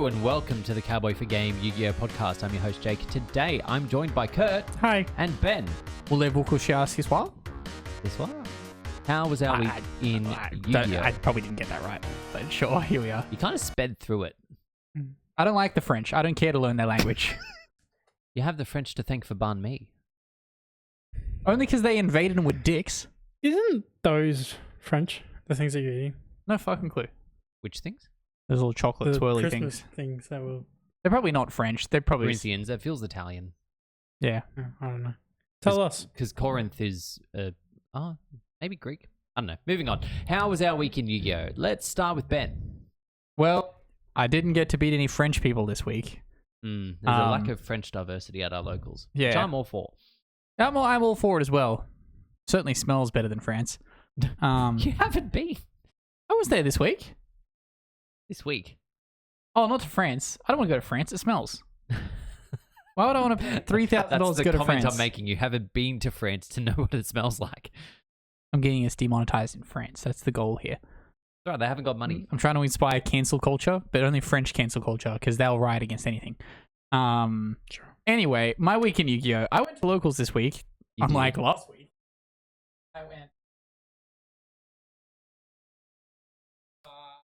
Hello and welcome to the Cowboy for Game Yu-Gi-Oh podcast. I'm your host Jake. Today I'm joined by Kurt. Hi. And Ben. Voulez-vous coucher ce soir? This one. How was our week in Yu-Gi-Oh? I probably didn't get that right, but sure, here we are. You kind of sped through it. I don't like the French. I don't care to learn their language. You have the French to thank for banh mi. Only because they invaded and were dicks. Isn't those French, the things that you're eating? No fucking clue. Which things? Those little chocolate The swirly Christmas things. that were... They're probably not French. They're probably... Corinthians. That feels Italian. Yeah. I don't know. Tell us. Because Corinth is... maybe Greek. I don't know. Moving on. How was our week in Yu-Gi-Oh? Let's start with Ben. Well, I didn't get to beat any French people this week. There's a lack of French diversity at our locals. Yeah. Which I'm all for. I'm all for it as well. Certainly smells better than France. You haven't been I was there this week. this week. Oh, not to France. I don't want to go to France. It smells. Why would I want to pay $3,000 to go That's to the comment France? I'm making. You haven't been to France to know what it smells like. I'm getting us demonetized in France. That's the goal here. Right, they haven't got money. I'm trying to inspire cancel culture, but only French cancel culture because they'll riot against anything. Sure. Anyway, my week in Yu-Gi-Oh! I went to locals this week, You unlike did. last week. I went.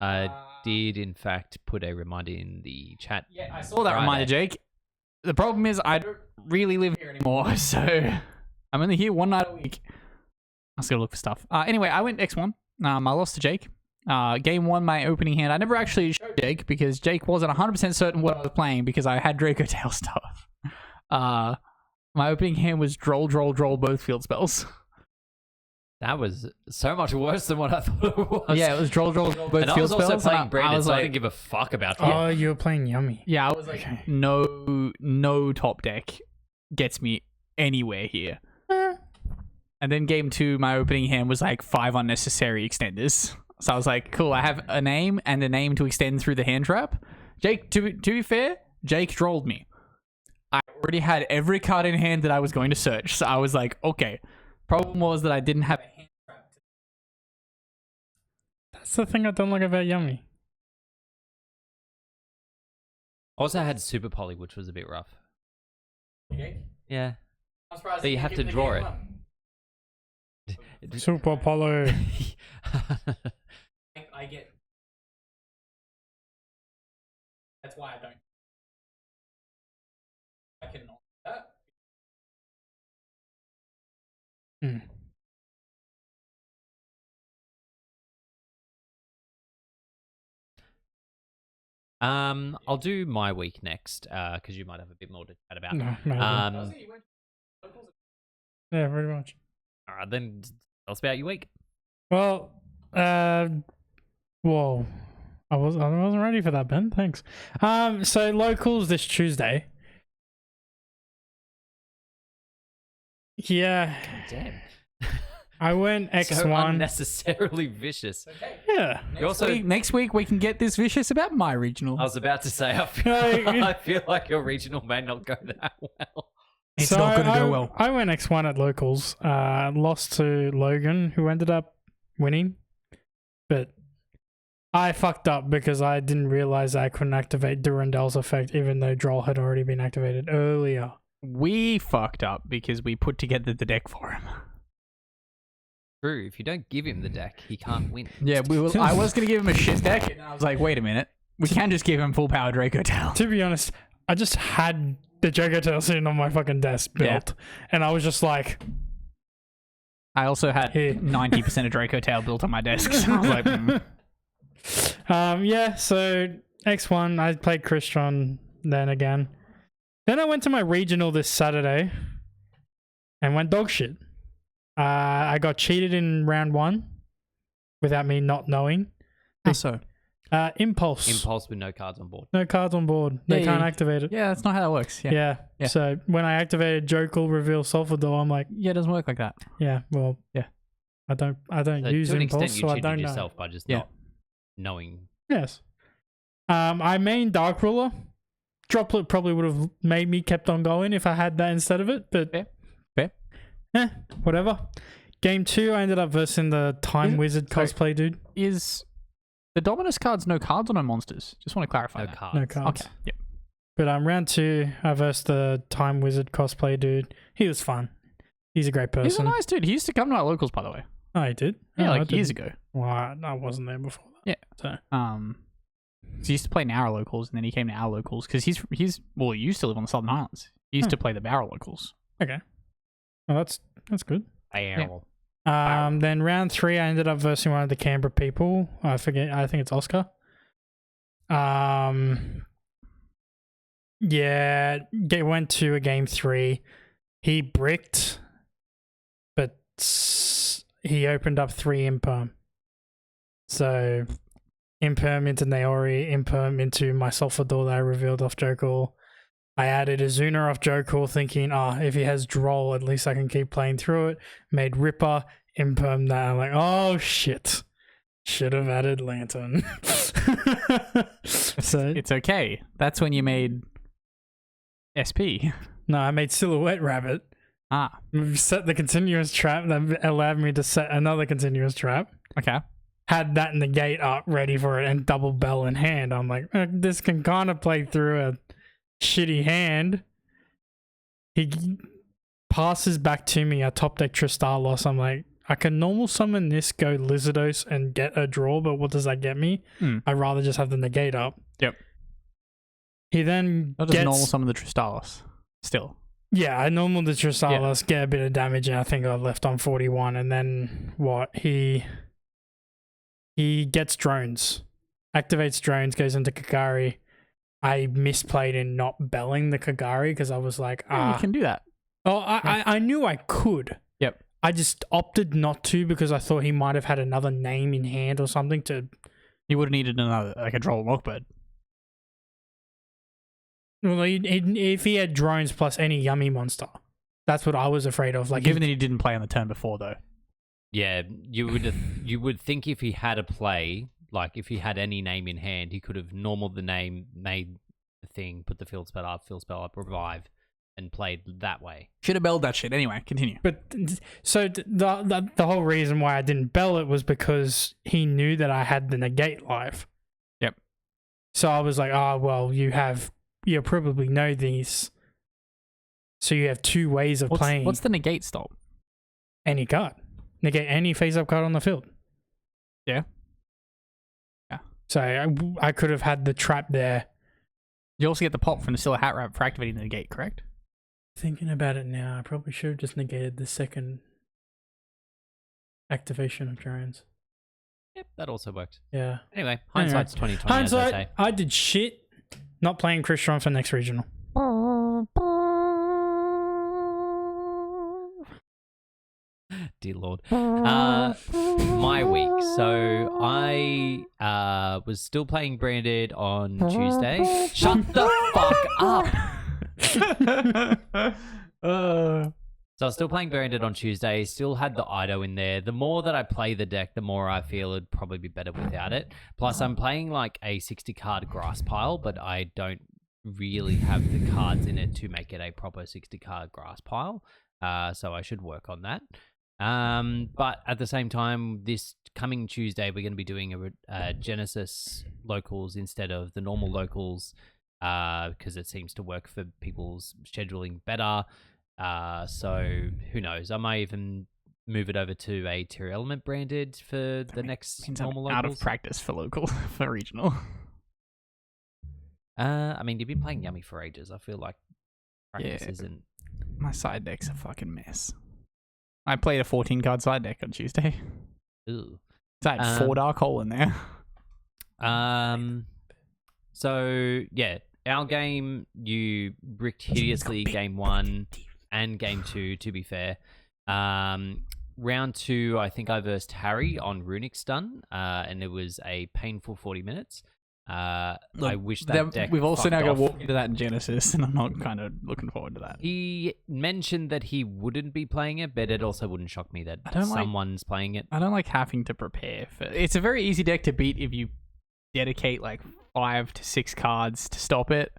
I did, in fact, put a reminder in the chat. Yeah, I saw that Friday. reminder, Jake. The problem is I don't really live here anymore, so I'm only here one night a week. I still look for stuff. Anyway, I went X1. I lost to Jake. Game 1, my opening hand. I never actually showed Jake because Jake wasn't 100% certain what I was playing because I had Draco Tail stuff. My opening hand was Droll, both field spells. That was so much worse than what I thought it was. Yeah, it was Droll, both And I field was also spells. playing and Brandon, so I like, didn't give a fuck about Oh, you were playing Yummy. yeah, I was like, Okay. no top deck gets me anywhere here. And then game 2, my opening hand was like 5 unnecessary extenders. So I was like, cool, I have a name and a name to extend through the hand trap. Jake, to be fair, Jake trolled me. I already had every card in hand that I was going to search. So I was like, okay. Problem was that I didn't have a hand trap. That's the thing I don't like about Yummy. Also had Super Poly, which was a bit rough. Yeah. I'm surprised So you have to draw it. Super Apollo. I get. That's why I don't. I can not do that. Hmm. I'll do my week next, because you might have a bit more to chat about. No, maybe. Yeah, pretty much. All right, then tell us about your week. Well, whoa. I wasn't ready for that, Ben. Thanks. So locals this Tuesday. Yeah. Damn. I went So X1. unnecessarily vicious. Yeah. Next week we can get this vicious about my regional. I was about to say, I feel like your regional may not go that well. It's not going to go well. I went X1 at locals. Lost to Logan, who ended up winning. But I fucked up because I didn't realize I couldn't activate Durandal's effect, even though Droll had already been activated earlier. We fucked up because we put together the deck for him. True, if you don't give him the deck, he can't win. Yeah, I was going to give him a shit deck, and I was like, wait a minute. We can just give him full power Draco Tail. To be honest, I just had the Draco Tail sitting on my fucking desk built. And I was just like... I also had Here. 90% of Draco Tail built on my desk. So I was like, yeah, so X1, I played Crystron then again. Then I went to my regional this Saturday and went dog shit. I got cheated in round 1 without me not knowing. How so? Impulse. Impulse with no cards on board. No cards on board. They can't activate it. Yeah, that's not how that works. Yeah. Yeah. So when I activated Jokel Reveal Sulfador, I'm like, Yeah, it doesn't work like that. yeah, well, Yeah. I don't So use to an Impulse, extent, so you I cheated don't know. yourself by just Yeah. not knowing. Yes. I main Dark Ruler. Droplet probably would have made me kept on going if I had that instead of it, but Fair. Whatever. Game 2, I ended up versing the Time Wizard sorry. cosplay dude. Is The Dominus cards, no cards or no monsters? Just want to clarify No that. cards. No cards. Okay. Yep. But round 2, I versed the Time Wizard cosplay dude. He was fun. He's a great person. He's a nice dude. He used to come to our locals, by the way. Oh, he did? Yeah, Oh, I like years didn't- ago. Well, I wasn't there before that. Yeah. So So he used to play in our locals, and then he came to our locals because he used to live on the Southern Highlands. He used to play the barrel locals. okay. Well, that's good. Barrel. Then round 3, I ended up versing one of the Canberra people. I forget. I think it's Oscar. Yeah, went to a game 3. He bricked, but he opened up 3 imperm. So imperm into Naori, imperm into my Sulfador that I revealed off Jokul. I added a Zuna off Jokul thinking, if he has Droll, at least I can keep playing through it. Made Ripper, imperm that. I'm like, oh shit. Should have added Lantern. So It's okay. That's when you made SP. no, I made Silhouette Rabbit. Set the continuous trap that allowed me to set another continuous trap. Okay. Had that negate up ready for it and double bell in hand. I'm like, this can kind of play through a shitty hand. He passes back to me a top deck Tristalos. I'm like, I can normal summon this, go Lizardos and get a draw, but what does that get me? I'd rather just have the negate up. Yep. He then Not just normal some of the Tristalos. Still. Yeah, I normal the Tristalos, get a bit of damage, and I think I left on 41. And then what? He gets drones, activates drones, goes into Kagari. I misplayed in not belling the Kagari because I was like, You can do that. Oh, I knew I could. Yep. I just opted not to because I thought he might have had another name in hand or something to. He would have needed another, like a Droll Lockbird. Well, if he had drones plus any yummy monster, that's what I was afraid of. Like, Given that he didn't play on the turn before, though. Yeah, you would think if he had a play, like if he had any name in hand, he could have normaled the name, made the thing, put the field spell up, revive, and played that way. Should have belled that shit. Anyway, continue. But so the whole reason why I didn't bell it was because he knew that I had the negate live. Yep. So I was like, well, you probably know these. So you have 2 ways of playing. What's the negate stop? Any card. Negate any face-up card on the field. Yeah. Yeah. So I could have had the trap there. You also get the pop from the Scylla Hat Wrap for activating the negate, correct? Thinking about it now, I probably should have just negated the second activation of drones. Yep, that also works. Yeah. Anyway, hindsight's 20/20, as I Hindsight, say. I did shit not playing Christian for next regional. Dear Lord. My week. So I was still playing Branded on Tuesday. Shut the fuck up. So I was still playing Branded on Tuesday. Still had the Ido in there. The more that I play the deck, the more I feel it'd probably be better without it. Plus, I'm playing like a 60-card grass pile, but I don't really have the cards in it to make it a proper 60-card grass pile. So I should work on that. But at the same time, this coming Tuesday, we're going to be doing a Genesis locals instead of the normal locals, because it seems to work for people's scheduling better. So who knows? I might even move it over to a tier element branded for the next normal locals. Out of practice for local, for regional. I mean, you've been playing Yummy for ages. I feel like practice isn't. My side deck's a fucking mess. I played a 14-card side deck on Tuesday. Ooh. It's like 4 Dark Hole in there. So yeah, our game, you bricked hideously game 1 and game 2, to be fair. Round 2, I think I versed Harry on Runic Stun, and it was a painful 40 minutes. I wish that deck We've also now got to off. walk into that in Genesis, and I'm not kind of looking forward to that. He mentioned that he wouldn't be playing it, but it also wouldn't shock me that someone's playing it. I don't like having to prepare for. It's a very easy deck to beat if you dedicate like 5 to 6 cards to stop it.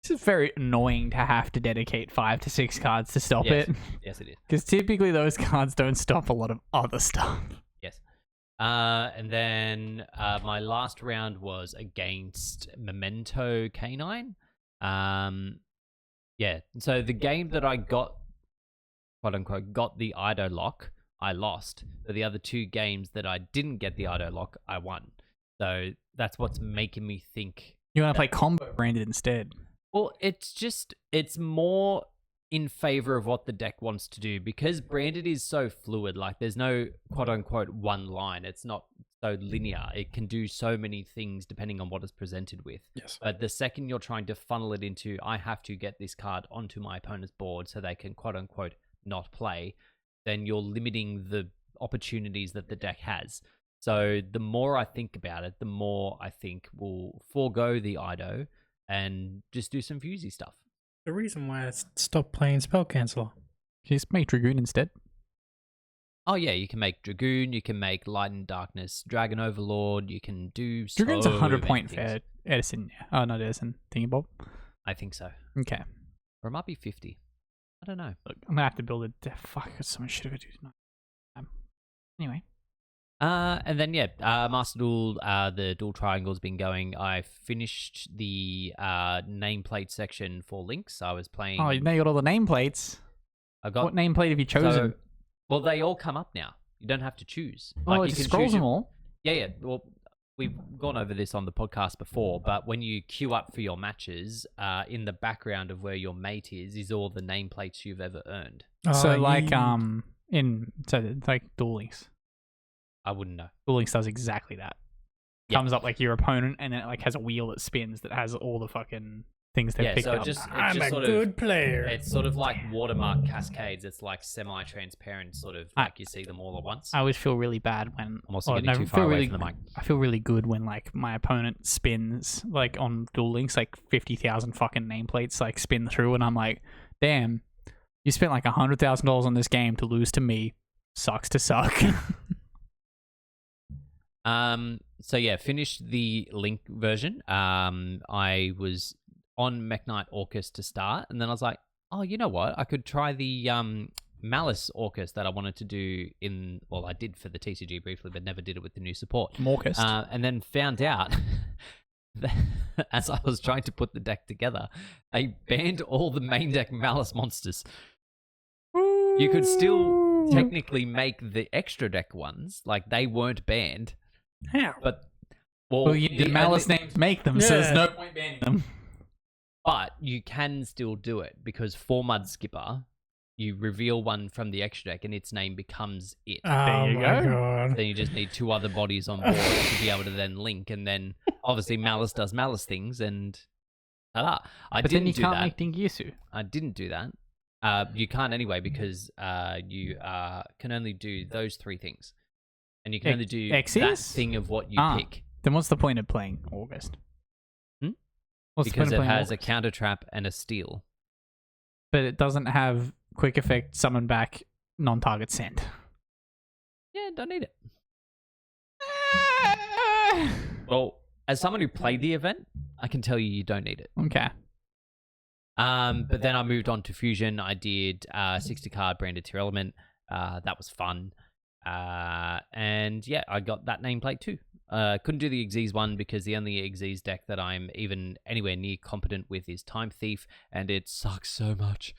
It's just very annoying to have to dedicate 5 to 6 cards to stop it. Yes, it is. Because typically those cards don't stop a lot of other stuff. Yes. And then my last round was against Memento Canine. Yeah, so the game that I got, quote unquote, got the Ido lock, I lost. But the other 2 games that I didn't get the Ido lock, I won. So that's what's making me think. You want to play combo branded instead? Well, it's more in favor of what the deck wants to do because branded is so fluid. Like there's no quote unquote one line. It's not so linear. It can do so many things depending on what it's presented with. Yes. But the second you're trying to funnel it into, I have to get this card onto my opponent's board so they can quote unquote not play, then you're limiting the opportunities that the deck has. So the more I think about it, the more I think we'll forego the Ido and just do some fusey stuff. The reason why I stopped playing Spell Canceller. Just make Dragoon instead. Oh yeah, you can make Dragoon, you can make Light and Darkness, Dragon Overlord, you can do so Dragoon's a 100 many point things. for Edison. Oh, not Edison. Thingy Bob. I think so. Okay. Or it might be 50. I don't know. Look, I'm gonna have to build a. Fuck, I got so much shit I gotta do tonight. Anyway. And then Master Duel, the Dual Triangle's been going. I finished the nameplate section for Lynx. I was playing. Oh, now you got all the nameplates. I got. What nameplate have you chosen? Well, they all come up now. You don't have to choose. Oh, you it scrolls them all. Yeah. Well, we've gone over this on the podcast before, but when you queue up for your matches, in the background of where your mate is all the nameplates you've ever earned. So Oh, like you- like Duel Links. I wouldn't know. Duel Links does exactly that. Yeah. Comes up like your opponent, and then it like has a wheel that spins that has all the fucking things they've picked so up. I'm a sort good player. It's sort of like watermark cascades. It's like semi-transparent, sort of like you see them all at once. I always feel really bad when I'm also getting too far away from the mic. I feel really good when like my opponent spins like on Duel Links like 50,000 fucking nameplates like spin through, and I'm like, damn, you spent like $100,000 on this game to lose to me. Sucks to suck. So yeah, finished the Link version. I was on Mech Knight Orcus to start, and then I was like, oh, you know what? I could try the Malice Orcus that I wanted to do I did for the TCG briefly, but never did it with the new support. Morcus. And then found out that as I was trying to put the deck together, they banned all the main deck Malice monsters. You could still technically make the extra deck ones, like they weren't banned. How? But the Malice names make them, so there's no point banning them. But you can still do it because for Mud Skipper, you reveal one from the extra deck and its name becomes it. Oh you my go. god. Then you just need 2 other bodies on board to be able to then link, and then obviously Malice does Malice things, and ta-da. But then you can't make Dingisu. I didn't do that. You can't anyway because you can only do those 3 things, and you can only do that Xyz? thing of what you pick. Then what's the point of playing August? What's Because the it point of playing has a August? counter trap and a steal. But it doesn't have quick effect, summon back, non-target send. Yeah, don't need it. Well, as someone who played the event, I can tell you don't need it. Okay. But then I moved on to Fusion. I did 60 card branded tier element. That was fun. And yeah, I got that nameplate too. Couldn't do the Xyz one because the only Xyz deck that I'm even anywhere near competent with is Time Thief, and it sucks so much.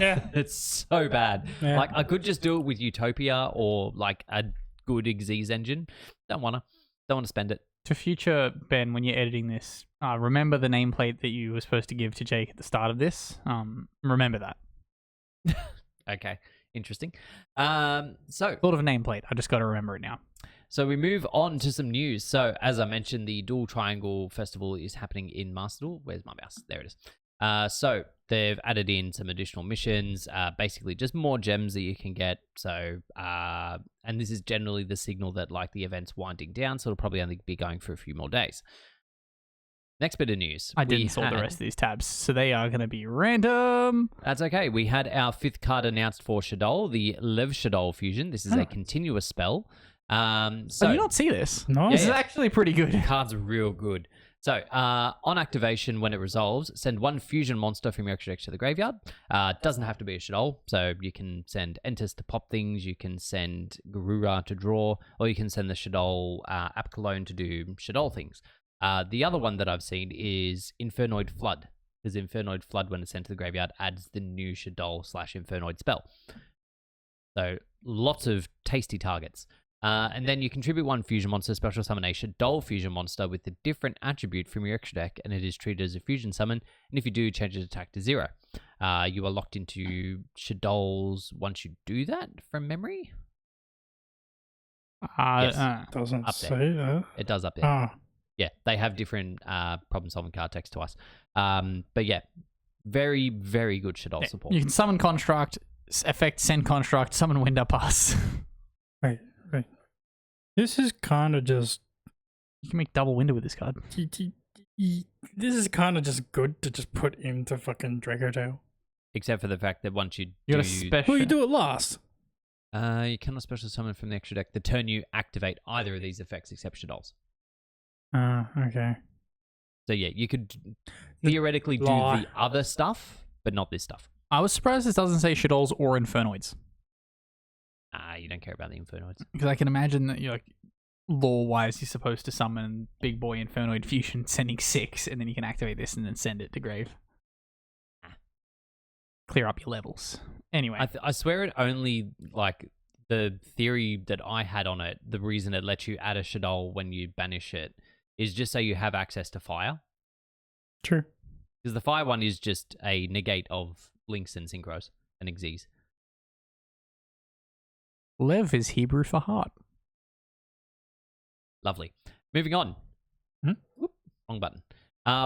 Yeah. It's so bad. Yeah. Like I could just do it with Utopia or like a good Xyz engine. Don't wanna spend it. To future Ben, when you're editing this, remember the nameplate that you were supposed to give to Jake at the start of this. Remember that. Okay, interesting. So Thought of a nameplate. I just got to remember it now. So we move on to some news. So as I mentioned, the Dual Triangle Festival is happening in Master Duel. Where's my mouse? There it is. So they've added in some additional missions, basically just more gems that you can get. So, and this is generally the signal that like the event's winding down, so it'll probably only be going for a few more days. Next bit of news. I didn't sort the rest of these tabs, so they are going to be random. That's okay. We had our 5th card announced for Shadol, the Lev Shadol fusion. This is a continuous spell. So, did you not see this? No. This is actually pretty good. The card's real good. So, on activation, when it resolves, send one fusion monster from your extra deck to the graveyard. Doesn't have to be a Shaddoll, so you can send Enters to pop things, you can send Garura to draw, or you can send the Shaddoll Apkalone to do Shaddoll things. The other one that I've seen is Infernoid Flood, because Infernoid Flood, when it's sent to the graveyard, adds the new Shaddoll/Infernoid spell. So, lots of tasty targets. And then you contribute one fusion monster, special summon a Shaddoll fusion monster with a different attribute from your extra deck, and it is treated as a fusion summon. And if you do, change its attack to 0. You are locked into Shaddolls once you do that, from memory. Yes. Doesn't Up say there. that. It does up there. Ah, Yeah, they have different problem-solving card text to us. But yeah, very, very good Shaddoll support. You can summon Construct, effect Send Construct, summon Wind Up Pass. wait. This is kind of just. You can make double window with this card. This is kind of just good to just put into fucking Draco Tail. Except for the fact that once you You do... got a special. Well, you do it last. you cannot special summon from the extra deck the turn you activate either of these effects except Shaddolls. Okay. So yeah, you could theoretically do the other stuff, but not this stuff. I was surprised this doesn't say Shaddolls or Infernoids. You don't care about the Infernoids. Because I can imagine that you're like, lore-wise, you're supposed to summon Big Boy Infernoid Fusion, sending 6, and then you can activate this and then send it to grave. Clear up your levels. Anyway. I swear it only, like, the theory that I had on it, the reason it lets you add a Shaddoll when you banish it, is just so you have access to fire. True. Because the fire one is just a negate of links and synchros and Xyz. Lev is Hebrew for heart. Lovely. Moving on. Whoop, wrong button.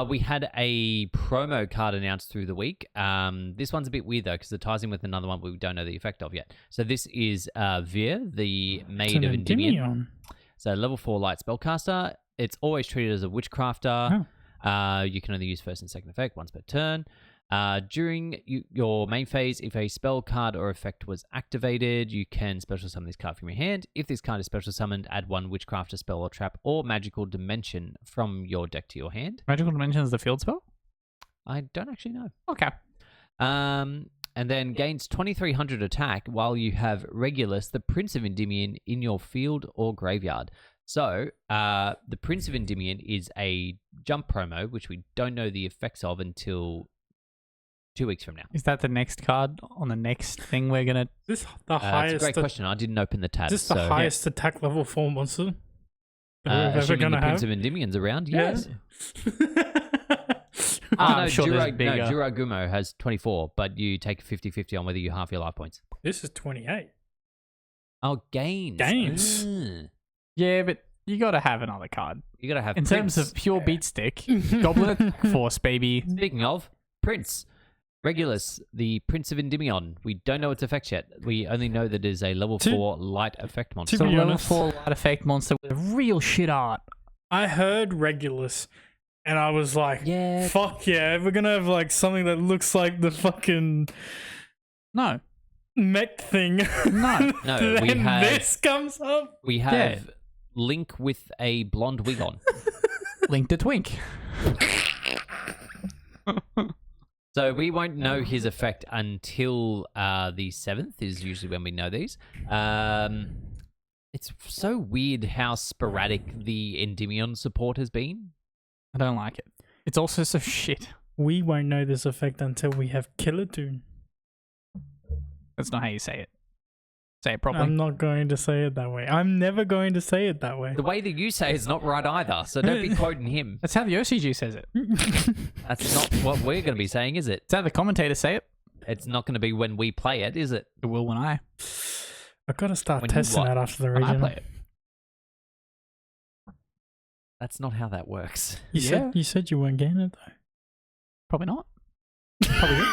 We had a promo card announced through the week. This one's a bit weird, though, because it ties in with another one we don't know the effect of yet. So this is Vir, the Maid of Endymion. So level 4 light spellcaster. It's always treated as a witchcrafter. You can only use first and second effect once per turn. During your main phase, if a spell card or effect was activated, you can special summon this card from your hand. If this card is special summoned, add one witchcrafter spell or trap or magical dimension from your deck to your hand. Magical Dimension is the field spell? I don't actually know. Okay. And then gains 2300 attack while you have Regulus, the Prince of Endymion, in your field or graveyard. So, the Prince of Endymion is a jump promo, which we don't know the effects of until 2 weeks from now. Is that the next card on the next thing we're going to... This the highest... It's a great question. I didn't open the tab. Is this the highest attack level 4 monster that we're ever going to have? the Prince of Endymion's around? Yes. I'm sure there's bigger. No, Juragumo has 24, but you take 50-50 on whether you half your life points. This is 28. Oh, gains. Gains. Yeah, but you got to have another card. You got to have In Prince. terms of pure beat stick, Goblin Attack Force, baby. Speaking of, Prince. Regulus, the Prince of Endymion. We don't know its effects yet. We only know that it is a level 4 light effect monster. So level 4 light effect monster with real shit art. I heard Regulus, and I was like, Yeah. fuck yeah, we're going to have like something that looks like the fucking No. mech thing. No. No, we Then have- this comes up. We have Link with a blonde wig on. Link to Twink. So we won't know his effect until the 7th is usually when we know these. It's so weird how sporadic the Endymion support has been. I don't like it. It's also so shit. We won't know this effect until we have Killertoon. That's not how you say it. Say it properly. I'm not going to say it that way. I'm never going to say it that way. The way that you say it's not right either, so don't be quoting him. That's how the OCG says it. That's not what we're going to be saying, is it? It's how the commentators say it. It's not going to be when we play it, is it? It will when I I've got to start When you testing what? that after the when I region. play it. That's not how that works. You said you weren't getting it though. Probably not. Probably good.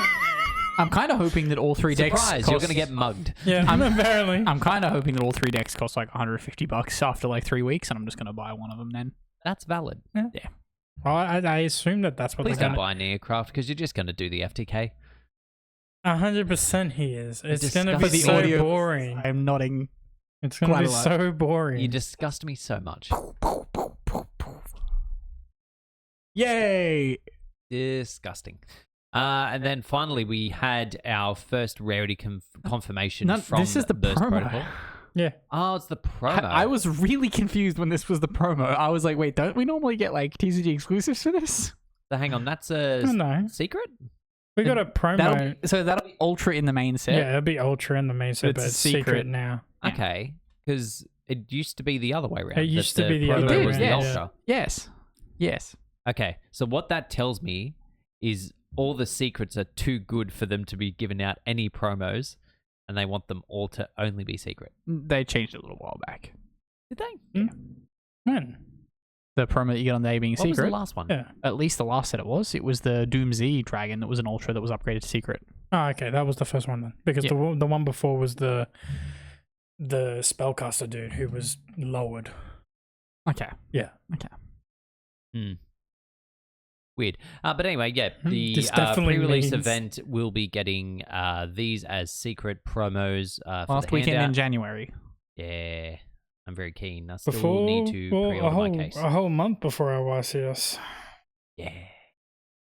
I'm kind of hoping that all 3 decks Surprise, cost... you're going to get mugged. Yeah, apparently. I'm kind of hoping that all 3 decks cost like $150 after like 3 weeks, and I'm just going to buy one of them then. That's valid. Well, I assume that's what Please they're don't going buy Neocraft because you're just going to do the FTK. 100% he is. It's going to be disgusting. so audio- boring. I'm nodding. It's going to quite be a lot. so boring. You disgust me so much. Yay! Disgusting. And then finally, we had our first rarity confirmation No, from this is the Burst promo. Protocol. Yeah. Oh, it's the promo. I was really confused when this was the promo. I was like, wait, don't we normally get like TCG exclusives for this? So hang on, that's a Oh, no. secret? We got a promo. That'll be Ultra in the main set. Yeah, it'll be Ultra in the main set, It's but a it's secret secret. now. Yeah. Okay, because it used to be the other way around. It used that to be the promo other way was the around, Ultra. Yes. Okay, so what that tells me is all the secrets are too good for them to be given out any promos, and they want them all to only be secret. They changed it a little while back. Did they? When? The promo that you get on day being What was secret. the last one? Yeah. At least the last set it was. It was the Doom Z dragon that was an Ultra that was upgraded to secret. Oh, okay. That was the first one then. Because Yeah. the one before was the spellcaster dude who was lowered. Okay. Yeah. Weird. But anyway, yeah, the This definitely pre-release means- event will be getting these as secret promos for Last the weekend in handout. January. Yeah, I'm very keen. I still Before need to well, pre-order my case. a whole month before our YCS. Yeah.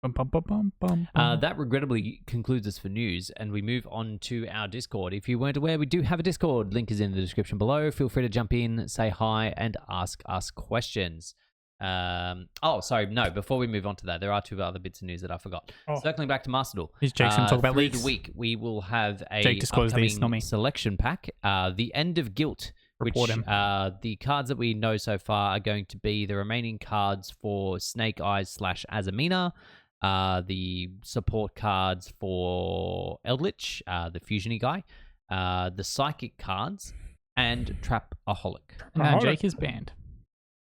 Bum, bum, bum, bum, bum, bum. That regrettably concludes us for news, and we move on to our Discord. If you weren't aware, we do have a Discord. Link is in the description below. Feel free to jump in, say hi, and ask us questions. Before we move on to that, there are two other bits of news that I forgot. Oh. Circling back to Master Duel. Is Jake's gonna talk about through leaks? the week, we will have a Jake disclosed these, not me. upcoming selection pack, The End of Guilt, Report which him. the cards that we know so far are going to be the remaining cards for Snake Eyes / Azamina, the support cards for Eldritch, the fusiony guy, the psychic cards, and Trapaholic. Jake is banned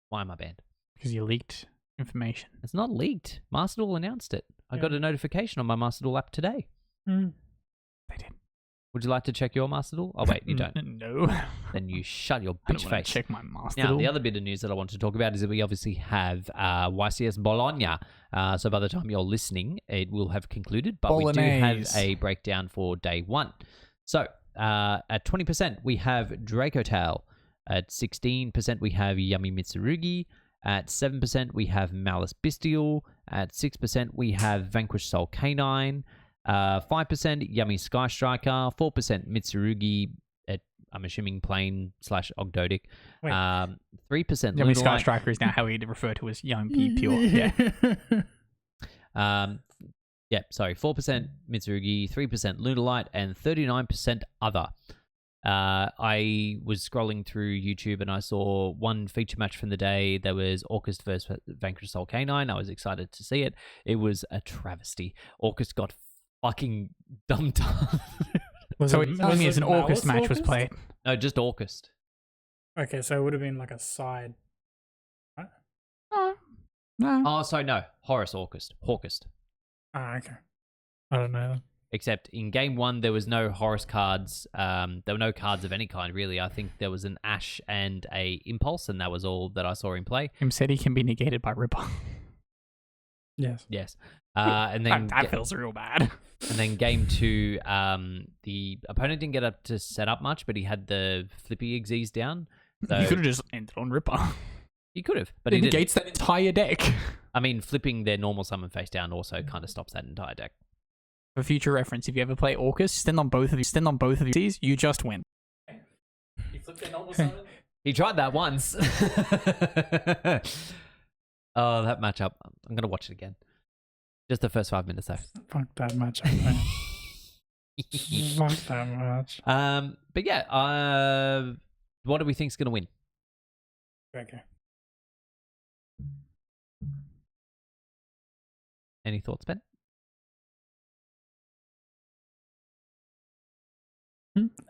Why am I banned? because you leaked information. It's not leaked. Master Duel announced it. I got a notification on my Master Duel app today. Mm. They did. Would you like to check your Master Duel? Oh, wait, you don't. No. Then you shut your I bitch don't want face. to check my master. Now, Duel. the other bit of news that I want to talk about is that we obviously have YCS Bologna. So by the time you're listening, it will have concluded, but we do have Bolognese. a breakdown for day one. So at 20%, we have Dracotail. At 16%, we have Yummy Mitsurugi. At 7%, we have Malice Bestial. At 6%, we have Vanquished Soul Canine. 5% Yummy Sky Striker. 4% Mitsurugi. I'm assuming plain / Ogdoadic. Wait. 3% Yummy Sky Lunalite. Striker is now how we refer to as Young P Pure. Yeah. 4% Mitsurugi, 3% Lunalite, and 39% other. I was scrolling through YouTube and I saw one feature match from the day. There was Orcust versus Vanquished Soul Canine. I was excited to see it. It was a travesty. Orcust got fucking dumped. So it tells me as an Orcust match was played. No, just Orcust. Okay, so it would have been like a side. No. Oh, sorry, no. Horus Hawkist. Ah, okay. I don't know. Except in game one, there was no Horus cards. There were no cards of any kind, really. I think there was an Ash and a Impulse, and that was all that I saw him play. Him said he can be negated by Ripper. Yes. Yes. And then that feels real bad. and then game two, the opponent didn't get up to set up much, but he had the flippy Xyz down. So You could have just ended on Ripper. he could have, but It he didn't. negates that entire deck. I mean, flipping their normal summon face down also kind of stops that entire deck. For future reference, if you ever play Orcus, stand on both of your Cs, you just win. You flip their normal summon. He tried that once. Oh, that matchup. I'm going to watch it again. Just the first 5 minutes, though. Fuck that much. Man. Fuck that much. But yeah, what do we think's going to win? Okay. Any thoughts, Ben?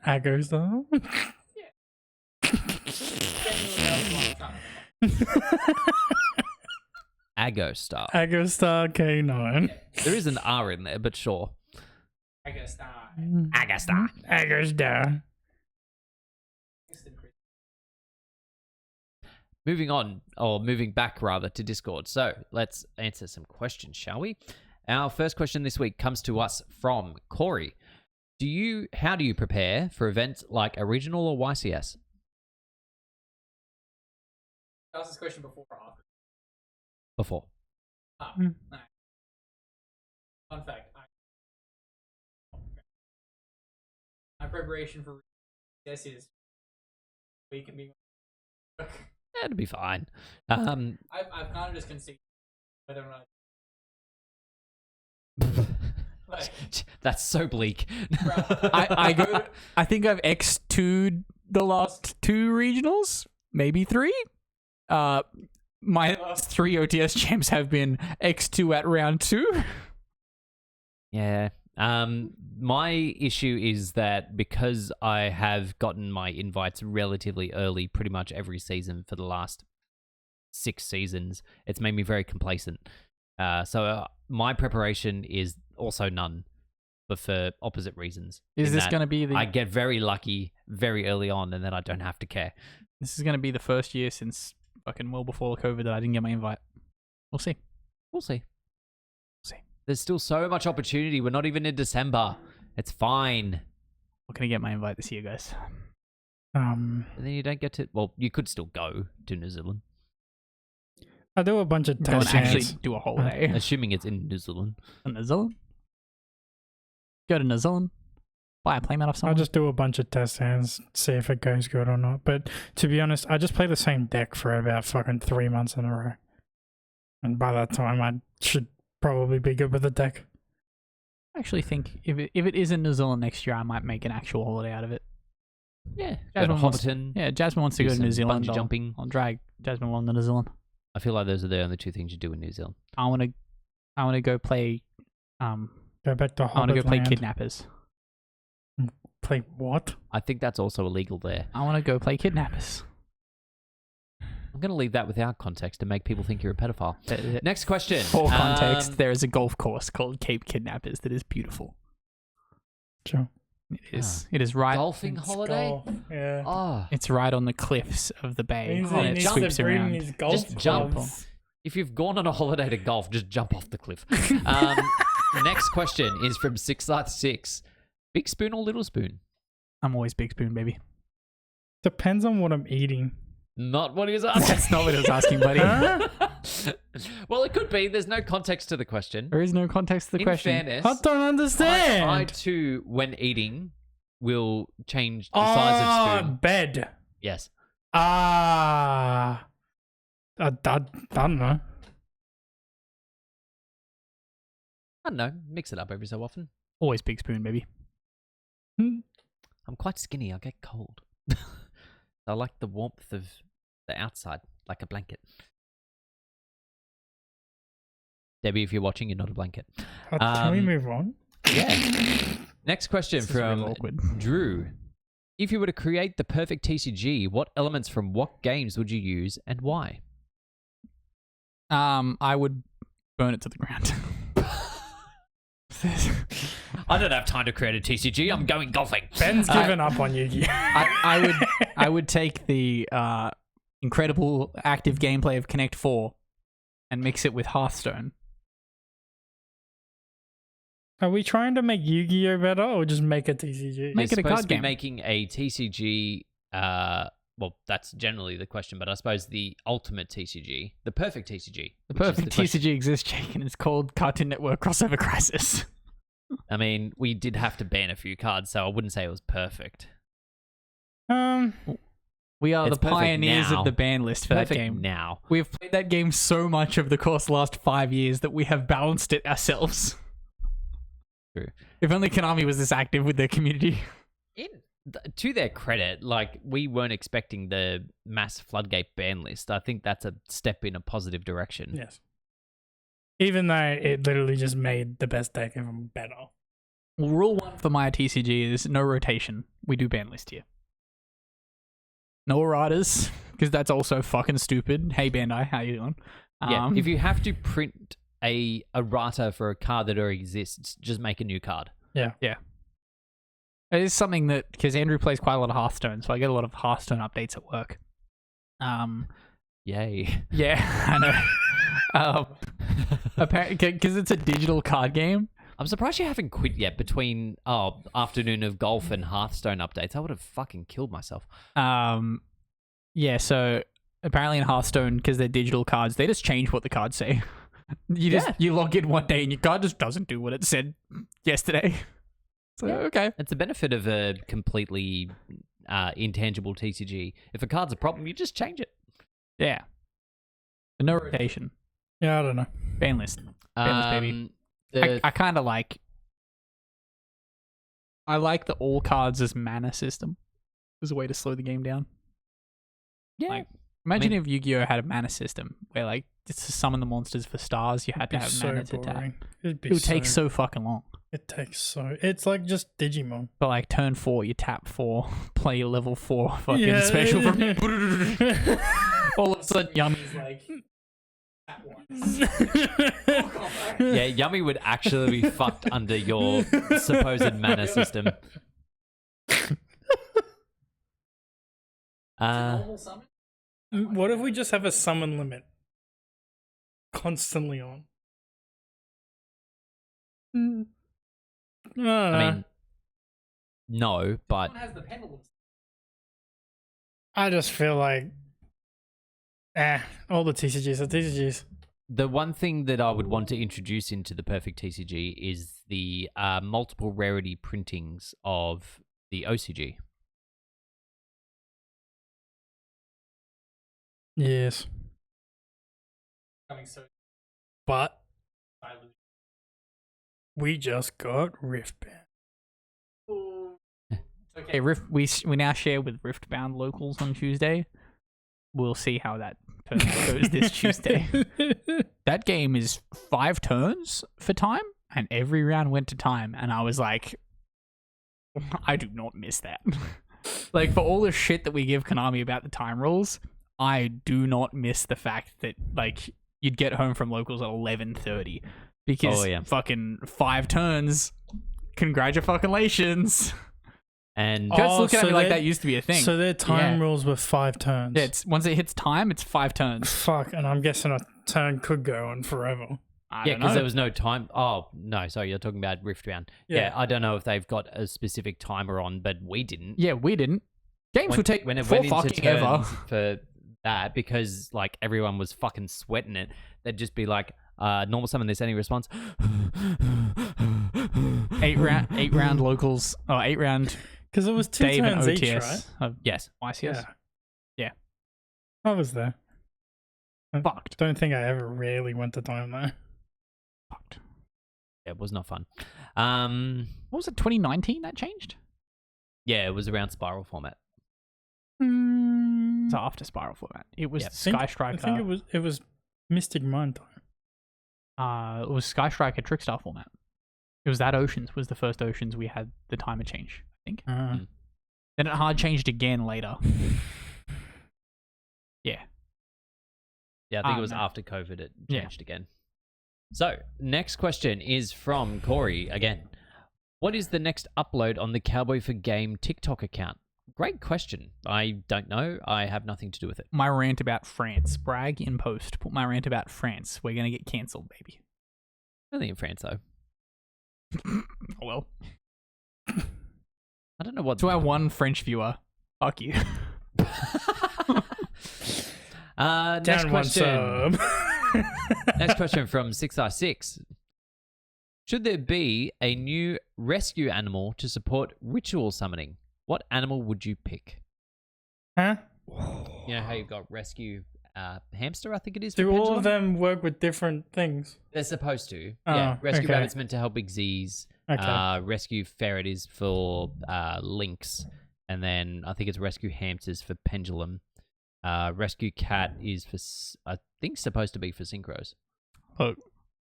Agos though. Agostar. Agostar K9. There is an R in there, but sure. Agostar. Agostar. Agostar. Moving back rather to Discord. So let's answer some questions, shall we? Our first question this week comes to us from Corey. How do you prepare for events like a regional or YCS? Ask this question before or after? Before. Fun fact. My preparation for this is we can be. It'll be fine. I've kind of just conceded whether or not. That's so bleak. I think I've X2'd the last 2 regionals, maybe 3. My last 3 OTS champs have been X2 at round 2. Yeah. My issue is that because I have gotten my invites relatively early, pretty much every season for the last 6 seasons, it's made me very complacent. So my preparation is also none, but for opposite reasons. Is In this that going to be the? I get very lucky very early on, and then I don't have to care. This is going to be the first year since fucking well before COVID that I didn't get my invite. We'll see. We'll see. See. There's still so much opportunity. We're not even in December. It's fine. Not going to get my invite this year, guys. And then you don't get to. Well, you could still go to New Zealand, I do a bunch of Don't test actually hands. do a holiday. assuming it's in New Zealand. New Zealand. Go to New Zealand. Buy a playmat off I'll someone. just do a bunch of test hands, see if it goes good or not. But to be honest, I just play the same deck for about fucking 3 months in a row. And by that time, I should probably be good with the deck. I actually think if it is in New Zealand next year, I might make an actual holiday out of it. Yeah. Go to Jasmine wants- Hobbiton. Yeah, Jasmine wants to do go to New some Zealand. bungee jumping. I'll drag Jasmine along to New Zealand. I feel like those are the only 2 things you do in New Zealand. I want to go play. Go back to I want to go play Hobbitland. kidnappers. Play what? I think that's also illegal there. I want to go play kidnappers. I'm going to leave that without context to make people think you're a pedophile. Next question. For context, there is a golf course called Cape Kidnappers that is beautiful. Sure. It is. It is right. Golfing It's holiday? golf, yeah. Oh, It's right on the cliffs of the bay, Means Oh, he and it needs sweeps to bring around. his golf Just jump. clubs. if you've gone on a holiday to golf, just jump off the cliff. Next question is from 666. Big spoon or little spoon? I'm always big spoon, baby. Depends on what I'm eating. Not what he was asking. That's not what I was asking, buddy. Huh? Well, it could be. There's no context to the question. There is no context to the In question. fairness, I don't understand. I too, when eating, will change the size of spoon. Bed. Yes. I don't know. I don't know. Mix it up every so often. Always big spoon, baby. I'm quite skinny. I get cold. I like the warmth of the outside, like a blanket. Debbie, if you're watching, you're not a blanket. Can we move on? Yeah. Next question This is real from awkward. Drew. If you were to create the perfect TCG, what elements from what games would you use and why? I would burn it to the ground. I don't have time to create a TCG. I'm going golfing. Ben's given up on Yu-Gi-Oh. I would take the incredible active gameplay of Connect 4 and mix it with Hearthstone. Are we trying to make Yu-Gi-Oh better or just make a TCG? Make They're it a supposed card to be game. making a TCG. Well, that's generally the question, but I suppose the ultimate TCG, the perfect TCG. The which is perfect question. TCG exists, Jake, and it's called Cartoon Network Crossover Crisis. I mean, we did have to ban a few cards, so I wouldn't say it was perfect. We are It's the perfect paniers now. of the ban list for Perfect that game. now. We've played that game so much over the course of the last 5 years that we have balanced it ourselves. True. If only Konami was this active with their community. To their credit, like, we weren't expecting the mass floodgate ban list. I think that's a step in a positive direction. Yes. Even though it literally just made the best deck even better. Well, rule 1 for my TCG is no rotation. We do ban list here. No erratas, because that's also fucking stupid. Hey Bandai, how you doing? Yeah, if you have to print a errata for a card that already exists, just make a new card. Yeah. It is something that, because Andrew plays quite a lot of Hearthstone, so I get a lot of Hearthstone updates at work. Yay. Yeah, I know. Apparently, because it's a digital card game. I'm surprised you haven't quit yet between Afternoon of Golf and Hearthstone updates. I would have fucking killed myself. Yeah, so apparently in Hearthstone, because they're digital cards, they just change what the cards say. You log in one day and your card just doesn't do what it said yesterday. So okay. It's the benefit of a completely intangible TCG. If a card's a problem, you just change it. Yeah. No rotation. Yeah, I don't know. Ban list. Ban list, baby. I kind of like. I like the all cards as mana system. As a way to slow the game down. Yeah. Like, imagine if Yu-Gi-Oh had a mana system where, like, just to summon the monsters for stars, you had to have mana to tap. It would take so fucking long. It takes so. It's like just Digimon. But like turn 4, you tap 4, play your level 4 fucking special from. All of a sudden, Yummy's like. Yeah, Yummy would actually be fucked under your supposed mana system. What if we just have a summon limit constantly on? I mean, no, but I just feel like, all the TCGs are TCGs. the one thing that I would want to introduce into the perfect TCG is the multiple rarity printings of the OCG. Yes. But we just got Riftband. Okay, we now share with Riftbound locals on Tuesday. We'll see how that goes this Tuesday. That game is 5 turns for time, and every round went to time, and I was like, I do not miss that. Like, for all the shit that we give Konami about the time rules, I do not miss the fact that, like, you'd get home from locals at 11:30 because fucking 5 turns. Congratulations. And Kurt's looking at me like that used to be a thing. So their time rules were 5 turns. Yeah, once it hits time, it's 5 turns. Fuck, and I'm guessing a turn could go on forever. Yeah, because there was no time. Oh, no, sorry, you're talking about Riftbound. Yeah, I don't know if they've got a specific timer on, but we didn't. Yeah, we didn't. Games would take when it four went into fucking ever. For that, because like everyone was fucking sweating it. They'd just be like, normal summon this, any response? 8 round locals. Oh, 8 round. Because it was 2 Dave turns and OTS. each, right? Yes. YCS. Yeah. I was there. Fucked. Don't think I ever really went to time though. Fucked. Yeah, it was not fun. What was it, 2019 that changed? Yeah, it was around Spiral format. It's after Spiral format. It was Sky Striker. I think it was Mystic Mind time. It was Sky Striker Trickstar format. It was that Oceans was the first Oceans we had the timer change, I think. Then it hard changed again later. Yeah. Yeah, I think it was after COVID it changed again. So, next question is from Corey again. What is the next upload on the Cowboy for Game TikTok account? Great question. I don't know. I have nothing to do with it. My rant about France. Brag in post. Put my rant about France. We're going to get cancelled, baby. Only in France, though. Oh, well. I don't know what... To our one French viewer. Fuck you. Next question. Next question from 6R6. Should there be a new rescue animal to support ritual summoning? What animal would you pick? Huh? You know how you've got rescue hamster, I think it is. Do all of them work with different things? They're supposed to. Oh, yeah. Rescue okay. rabbit's meant to help Xyz. Okay. Rescue ferret is for lynx. And then I think it's rescue hamsters for pendulum. Rescue cat is for, I think, supposed to be for synchros. Look,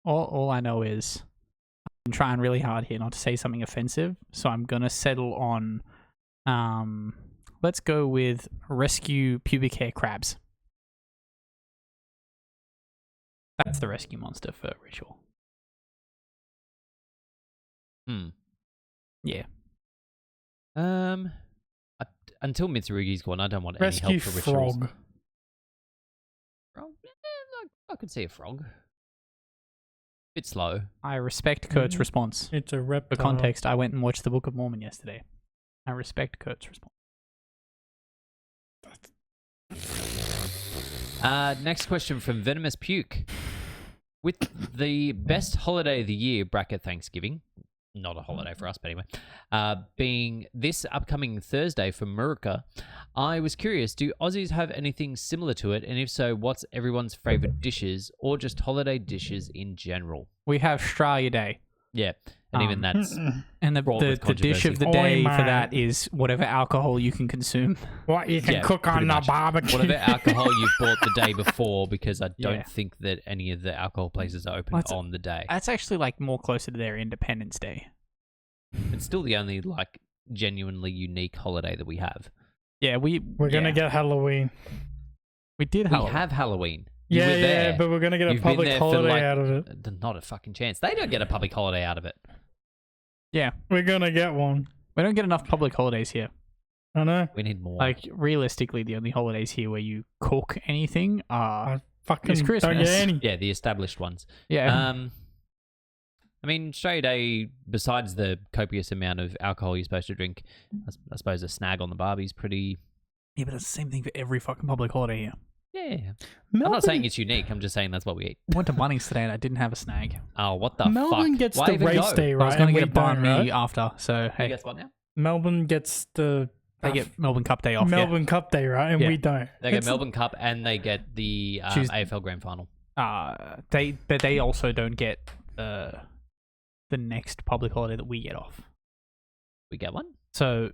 all I know is I'm trying really hard here not to say something offensive, so I'm gonna settle on, let's go with rescue pubic hair crabs. That's the rescue monster for ritual. Yeah. Until Mitsurugi's gone, I don't want Rescue any help for rituals. frog. Frog? I could see a frog. Bit slow. I respect Kurt's response. It's a reptile. For context, I went and watched the Book of Mormon yesterday. I respect Kurt's response. Next question from Venomous Puke. With the best holiday of the year, bracket Thanksgiving, not a holiday for us, but anyway, being this upcoming Thursday for Murica, I was curious, do Aussies have anything similar to it? And if so, what's everyone's favourite dishes or just holiday dishes in general? We have Australia Day. Yeah, and even that's... And the dish of the Oi, day for mate. that is whatever alcohol you can consume. What you can Yeah, cook on pretty the much. barbecue. Whatever alcohol you've bought the day before, because I don't Yeah. think that any of the alcohol places are open What's- on the day. That's actually like more closer to their Independence Day. It's still the only like genuinely unique holiday that we have. Yeah, We're gonna get Halloween. We did We have Halloween. You Yeah, were there. but we're gonna get a You've been public there for, holiday like, out of it. Not a fucking chance. They don't get a public holiday out of it. Yeah, We're gonna get one. we don't get enough public holidays here. I know. We need more. Like realistically, the only holidays here where you cook anything are I fucking It's don't Christmas. get any. yeah, the established ones. yeah. I mean, Australia Day, besides the copious amount of alcohol you're supposed to drink, I suppose a snag on the barbie's pretty... Yeah, but that's the same thing for every fucking public holiday here. Yeah. Melbourne, I'm not saying it's unique. I'm just saying that's what we eat. I went to Bunnings today and I didn't have a snag. Oh, what the Melbourne fuck? gets Why the even race go? day, I right? was going to and get a we banh don't, mi right? after, so Hey, hey, guess what now? Melbourne gets the they get Melbourne Cup Day off. Melbourne Cup Day, right? And Yeah. we don't. They get It's- Melbourne Cup and they get the Tuesday. AFL Grand Final. But they also don't get the next public holiday that we get off. We get one? So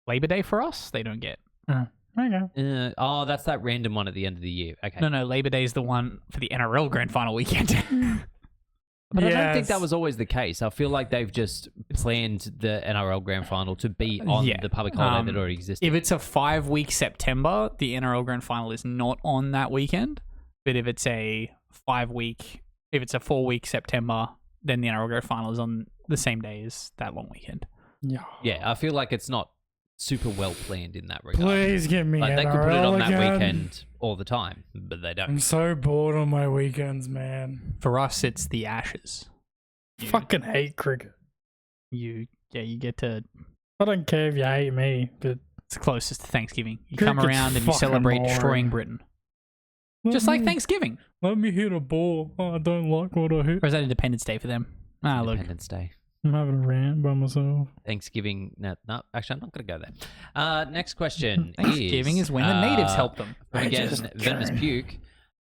Labor Day for us, they don't get. Okay. Oh, that's that random one at the end of the year. Okay. No, Labor Day is the one for the NRL Grand Final weekend. But I don't think Yes. that was always the case. I feel like they've just planned the NRL Grand Final to be on Yeah. the public holiday that already existed. If it's a 5-week September, the NRL Grand Final is not on that weekend. But if it's a 4-week September, then the NRL Grand Final is on the same day as that long weekend. Yeah. Yeah, I feel like it's not super well planned in that regard. Please give me Like they NRL could put it on that again. weekend all the time, but they I'm don't. so bored on my weekends, man. For us, it's the Ashes. You- Fucking hate cricket. You get to. I don't care if you hate me, but It's closest to Thanksgiving. You come Cricket's around and you fucking celebrate boring. destroying Britain, let just like me- Thanksgiving. Let me hit a ball. Oh, I don't like what I hit. Or is that Independence Day for them? Ah, look. Independence Day. I'm having a rant by myself. Thanksgiving. No, actually, I'm not going to go there. Next question Thanksgiving is when the natives help them. Again, just Venomous can't. Puke.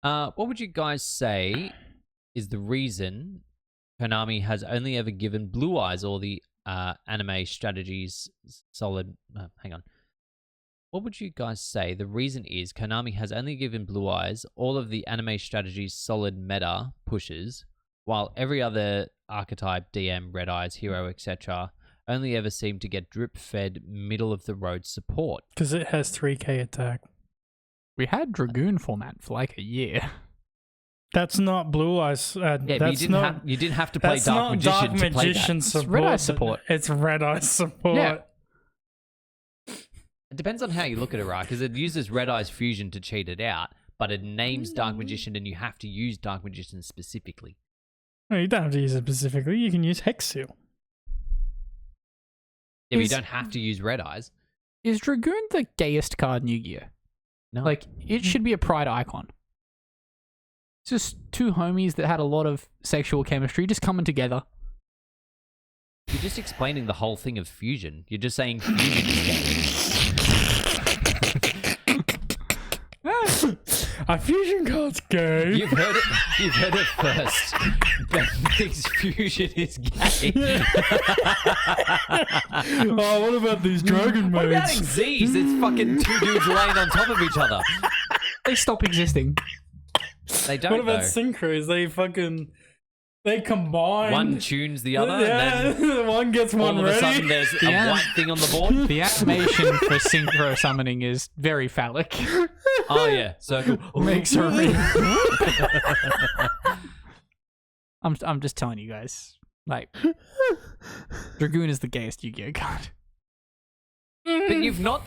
What would you guys say is the reason Konami has only ever given Blue Eyes all the anime strategies solid... hang on. What would you guys say the reason is Konami has only given Blue Eyes all of the anime strategies solid meta pushes, while every other archetype, DM, Red Eyes, Hero, etc., only ever seem to get drip-fed middle-of-the-road support? Because it has 3k attack. We had Dragoon format for like a year. That's not Blue Eyes. Yeah, but that's you didn't have to play that's Dark not Magician Dark to play that. Magician It's support. Red Eye support. It's Red Eye support. Yeah. It depends on how you look at it, right? Because it uses Red Eyes Fusion to cheat it out, but it names Dark Magician and you have to use Dark Magician specifically. No, you don't have to use it specifically. You can use Hex Seal. Yeah, but you Is- don't have to use Red Eyes. Is Dragoon the gayest card in Yu-Gi-Oh? No. Like, it should be a pride icon. It's just two homies that had a lot of sexual chemistry just coming together. You're just explaining the whole thing of Fusion. You're just saying Fusion is gay. A fusion card's gay. You've heard it. You've heard it first. Ben thinks Fusion is gay. Oh, what about these dragon What about modes? Xyz? It's fucking two dudes laying on top of each other. They stop existing. They don't. What about though. synchros? They combine. One tunes the other, Yeah, and then one gets all one of ready. a sudden there's a Yeah. white thing on the board. The animation for synchro summoning is very phallic. Oh yeah, circle. Makes her real. I'm just telling you guys. Like, Dragoon is the gayest Yu-Gi-Oh card. But you've not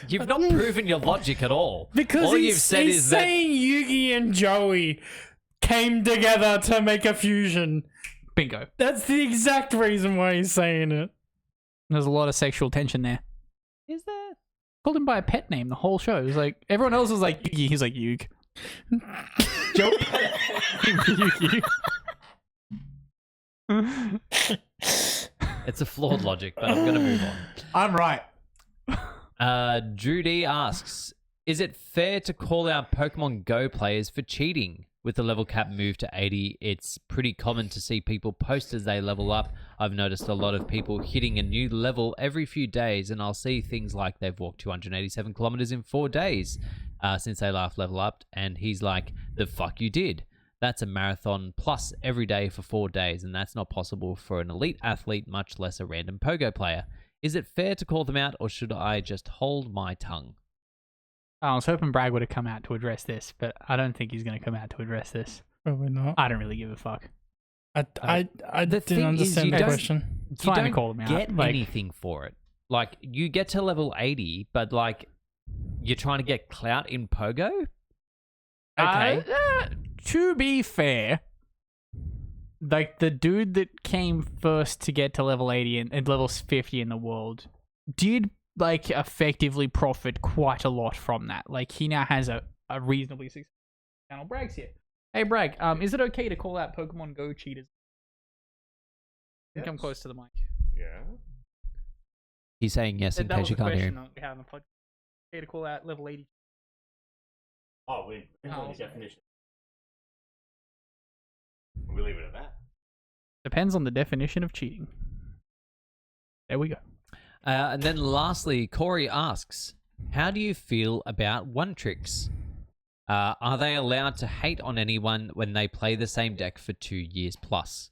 proven your logic at all. Because all he's, you've said he's is that saying Yugi and Joey came together to make a fusion. Bingo. That's the exact reason why he's saying it. There's a lot of sexual tension there. is there? Called him by a pet name the whole show. It was like, everyone else was like Yugi. He's like, Yug. Joe Yu-Gi-Oh. It's a flawed logic, but I'm going to move on. I'm right. Drew D asks, is it fair to call out Pokemon Go players for cheating? With the level cap moved to 80, it's pretty common to see people post as they level up. I've noticed a lot of people hitting a new level every few days, and I'll see things like they've walked 287 kilometers in 4 days since they last level up, and he's like, the fuck you did. That's a marathon plus every day for 4 days, and that's not possible for an elite athlete, much less a random pogo player. Is it fair to call them out, or should I just hold my tongue? I was hoping Bragg would have come out to address this, but I don't think he's going to come out to address this. Probably not. I don't really give a fuck. I The thing didn't is, understand you the don't- question. It's You fine to don't call them out. get Like, anything for it. Like, you get to level 80, but, like, you're trying to get clout in pogo? Okay. To be fair, like the dude that came first to get to level 80 and level 50 in the world did like effectively profit quite a lot from that. Like he now has a reasonably successful channel. Bragg's here. Hey Bragg, is it okay to call out Pokemon Go cheaters? Yes. Come close to the mic. Yeah. He's saying yes in That case was you a can't hear question him. we had on the podcast. Okay to call out level 80. Oh, we depends on Oh. the definition. We leave it at that. Depends on the definition of cheating. There we go. And then lastly, Corey asks, how do you feel one tricks? Are they allowed to hate on anyone when they play the same deck for 2 years plus?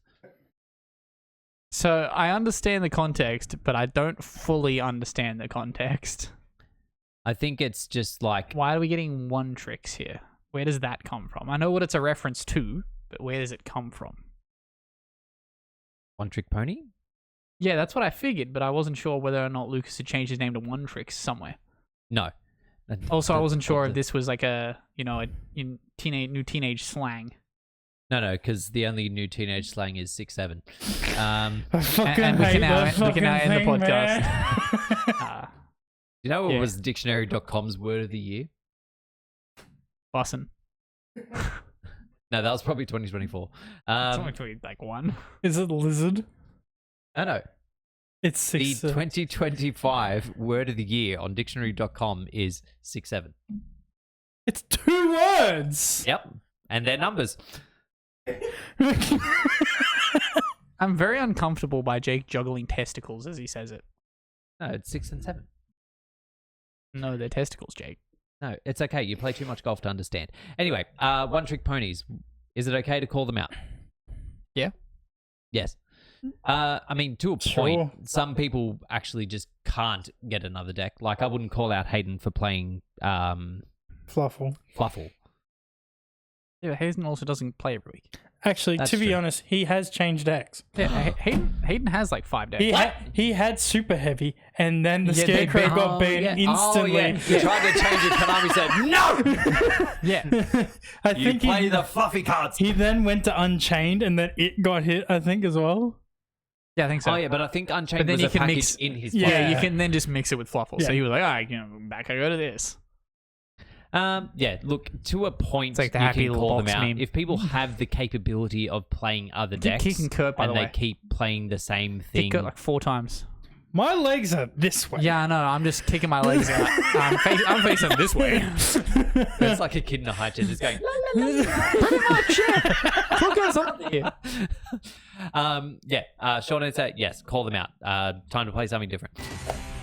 So I understand the context, but I don't fully understand the context. I think it's just like, Why are we getting one tricks here? Where does that come from? I know what it's a reference to, but where does it come from? one trick pony? Yeah, that's what I figured, but I wasn't sure whether or not Lucas had changed his name to One Tricks somewhere. No. Also, I wasn't sure if this was like a, new teenage slang. No, because the only new teenage slang is 6'7". I fucking and we hate can now that we can now fucking end the thing, podcast. man. You know what Yeah. was dictionary.com's word of the year? Bussin'. No, that was probably 2024. It's only like one. Is it lizard? No. It's The 6. 2025 word of the year on dictionary.com is 6'7". It's 2 words. Yep. And their numbers. I'm very uncomfortable by Jake juggling testicles as he says it. No, it's 6 and 7. No, they're testicles, Jake. No, it's okay. You play too much golf to understand. Anyway, one trick ponies. Is it okay to call them out? Yeah. Yes. I mean, to a Sure. point, some people actually just can't get another deck. Like, I wouldn't call out Hayden for playing Fluffle. Fluffle. Yeah, but Hayden also doesn't play every week. Actually, That's to be true. honest, he has changed decks. Yeah, Hayden has like 5 decks. He had super heavy, and then the Yeah, they scarecrow ban- got banned instantly. Oh, yeah. He tried to change it. Konami said, no! Yeah. I You think play he, the fluffy cards. he then went to Unchained, and then it got hit, I think, as well. Yeah, I think so. Oh, yeah, but I think Unchained But then was you a can package mix- in his Yeah. Yeah, you can then just mix it with Fluffle. Yeah. So he was like, all right, back I go to this. Yeah, look, to a point, It's like the you happy can little call them box out. meme. If people have the capability of playing other Keep decks kicking Kurt, by and the they way. keep playing the same Kick thing, it like 4 times. My legs are this way. Yeah, I know. I'm just kicking my legs out. I'm facing this way. it's like a kid in a high chair just going, Pretty much, yeah. Look what's on here. short answer, yes, call them out. Time to play something different.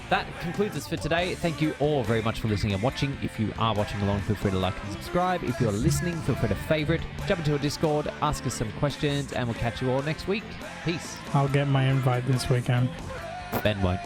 That concludes us for today. Thank you all very much for listening and watching. If you are watching along, feel free to like and subscribe. If you're listening, feel free to favorite, jump into a Discord, ask us some questions, and we'll catch you all next week. Peace. I'll get my invite this weekend. Ben won't.